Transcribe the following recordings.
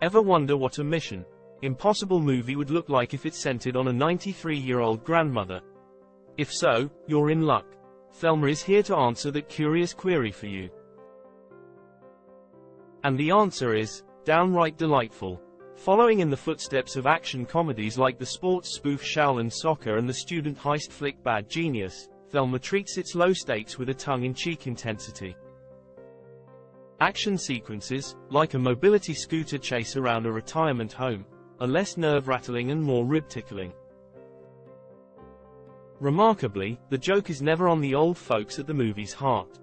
Ever wonder what a Mission Impossible movie would look like if it centered on a 93-year-old grandmother? If so, you're in luck. Thelma is here to answer that curious query for you. And the answer is downright delightful. Following in the footsteps of action comedies like the sports spoof Shaolin Soccer and the student heist flick Bad Genius, Thelma treats its low stakes with a tongue-in-cheek intensity. Action sequences, like a mobility scooter chase around a retirement home, are less nerve-rattling and more rib-tickling. Remarkably, the joke is never on the old folks at the movie's heart.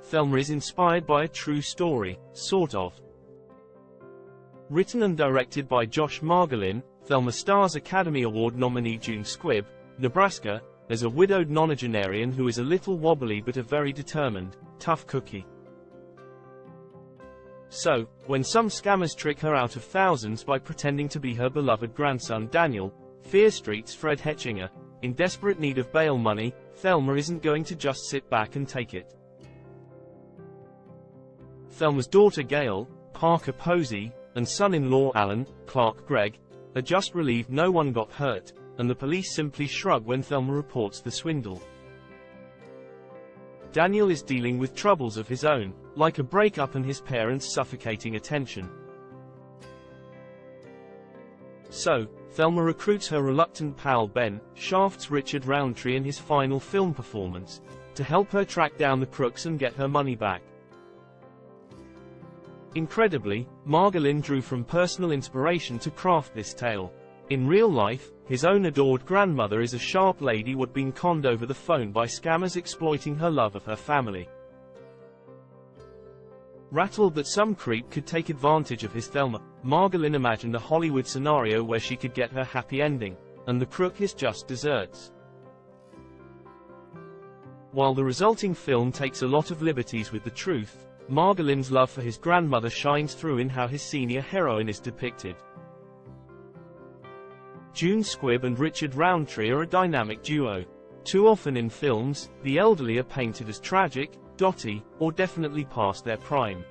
Thelma is inspired by a true story, sort of. Written and directed by Josh Margolin, Thelma stars Academy Award nominee June Squibb, Nebraska, as a widowed nonagenarian who is a little wobbly but a very determined, tough cookie. So, when some scammers trick her out of thousands by pretending to be her beloved grandson Daniel, Fear Street's Fred Hetchinger, in desperate need of bail money, Thelma isn't going to just sit back and take it. Thelma's daughter Gail, Parker Posey, and son-in-law Alan, Clark Gregg, are just relieved no one got hurt, and the police simply shrug when Thelma reports the swindle. Daniel is dealing with troubles of his own, like a breakup and his parents' suffocating attention. So, Thelma recruits her reluctant pal Ben, Shaft's Richard Roundtree in his final film performance, to help her track down the crooks and get her money back. Incredibly, Margolin drew from personal inspiration to craft this tale. In real life, his own adored grandmother is a sharp lady who'd been conned over the phone by scammers exploiting her love of her family. Rattled that some creep could take advantage of his Thelma, Margolin imagined a Hollywood scenario where she could get her happy ending, and the crook is just desserts. While the resulting film takes a lot of liberties with the truth, Margolin's love for his grandmother shines through in how his senior heroine is depicted. June Squibb and Richard Roundtree are a dynamic duo. Too often in films, the elderly are painted as tragic, dotty, or definitely past their prime.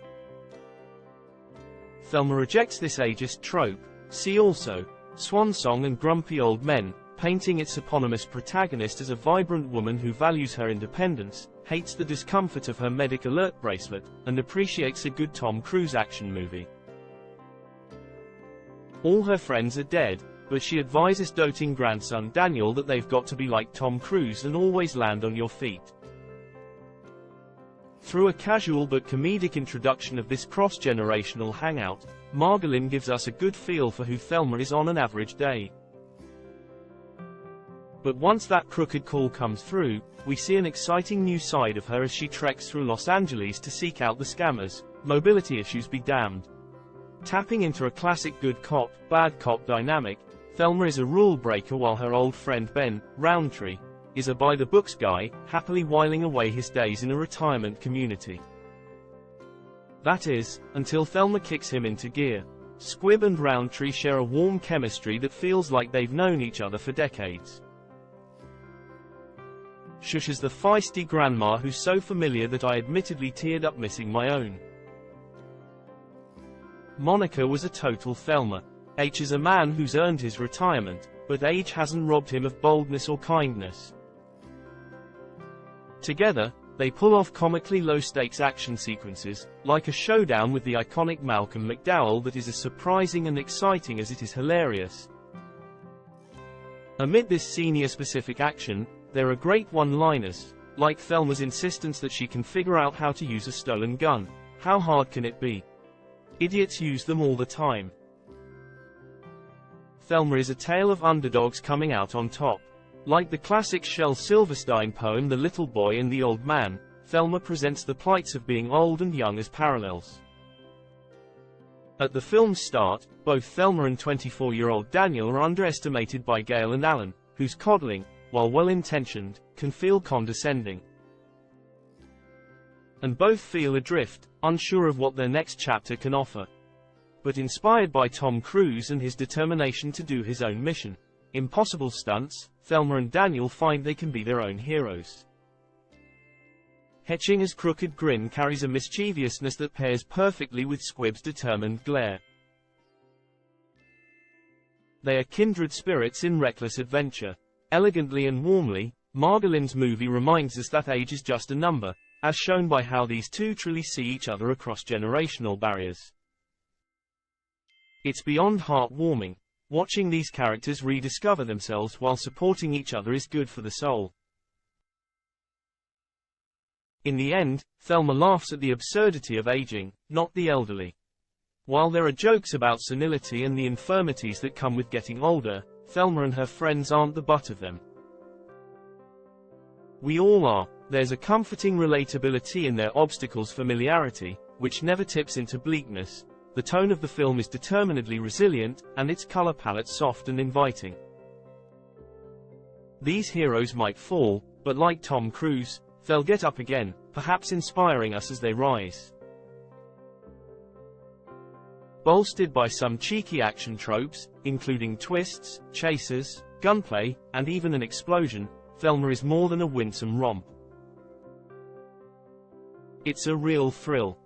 Thelma rejects this ageist trope. See also, Swan Song and Grumpy Old Men, painting its eponymous protagonist as a vibrant woman who values her independence, hates the discomfort of her medic alert bracelet, and appreciates a good Tom Cruise action movie. All her friends are dead, but she advises doting grandson Daniel that they've got to be like Tom Cruise and always land on your feet. Through a casual but comedic introduction of this cross-generational hangout, Margolin gives us a good feel for who Thelma is on an average day. But once that crooked call comes through, we see an exciting new side of her as she treks through Los Angeles to seek out the scammers. Mobility issues be damned. Tapping into a classic good cop, bad cop dynamic, Thelma is a rule breaker while her old friend Ben, Roundtree, is a by-the-books guy, happily whiling away his days in a retirement community. That is, until Thelma kicks him into gear. Squibb and Roundtree share a warm chemistry that feels like they've known each other for decades. Shush is the feisty grandma who's so familiar that I admittedly teared up missing my own. Monica was a total Thelma. H is a man who's earned his retirement, but age hasn't robbed him of boldness or kindness. Together, they pull off comically low-stakes action sequences, like a showdown with the iconic Malcolm McDowell that is as surprising and exciting as it is hilarious. Amid this senior-specific action, there are great one-liners, like Thelma's insistence that she can figure out how to use a stolen gun. How hard can it be? Idiots use them all the time. Thelma is a tale of underdogs coming out on top. Like the classic Shel Silverstein poem The Little Boy and the Old Man, Thelma presents the plights of being old and young as parallels. At the film's start, both Thelma and 24-year-old Daniel are underestimated by Gail and Alan, whose coddling, while well-intentioned, can feel condescending. And both feel adrift, unsure of what their next chapter can offer. But inspired by Tom Cruise and his determination to do his own mission impossible stunts, Thelma and Daniel find they can be their own heroes. Hetchinger's crooked grin carries a mischievousness that pairs perfectly with Squibb's determined glare. They are kindred spirits in reckless adventure. Elegantly and warmly, Margolin's movie reminds us that age is just a number, as shown by how these two truly see each other across generational barriers. It's beyond heartwarming. Watching these characters rediscover themselves while supporting each other is good for the soul. In the end, Thelma laughs at the absurdity of aging, not the elderly. While there are jokes about senility and the infirmities that come with getting older, Thelma and her friends aren't the butt of them. We all are. There's a comforting relatability in their obstacles' familiarity, which never tips into bleakness. The tone of the film is determinedly resilient, and its color palette soft and inviting. These heroes might fall, but like Tom Cruise, they'll get up again, perhaps inspiring us as they rise. Bolstered by some cheeky action tropes, including twists, chases, gunplay, and even an explosion, Thelma is more than a winsome romp. It's a real thrill.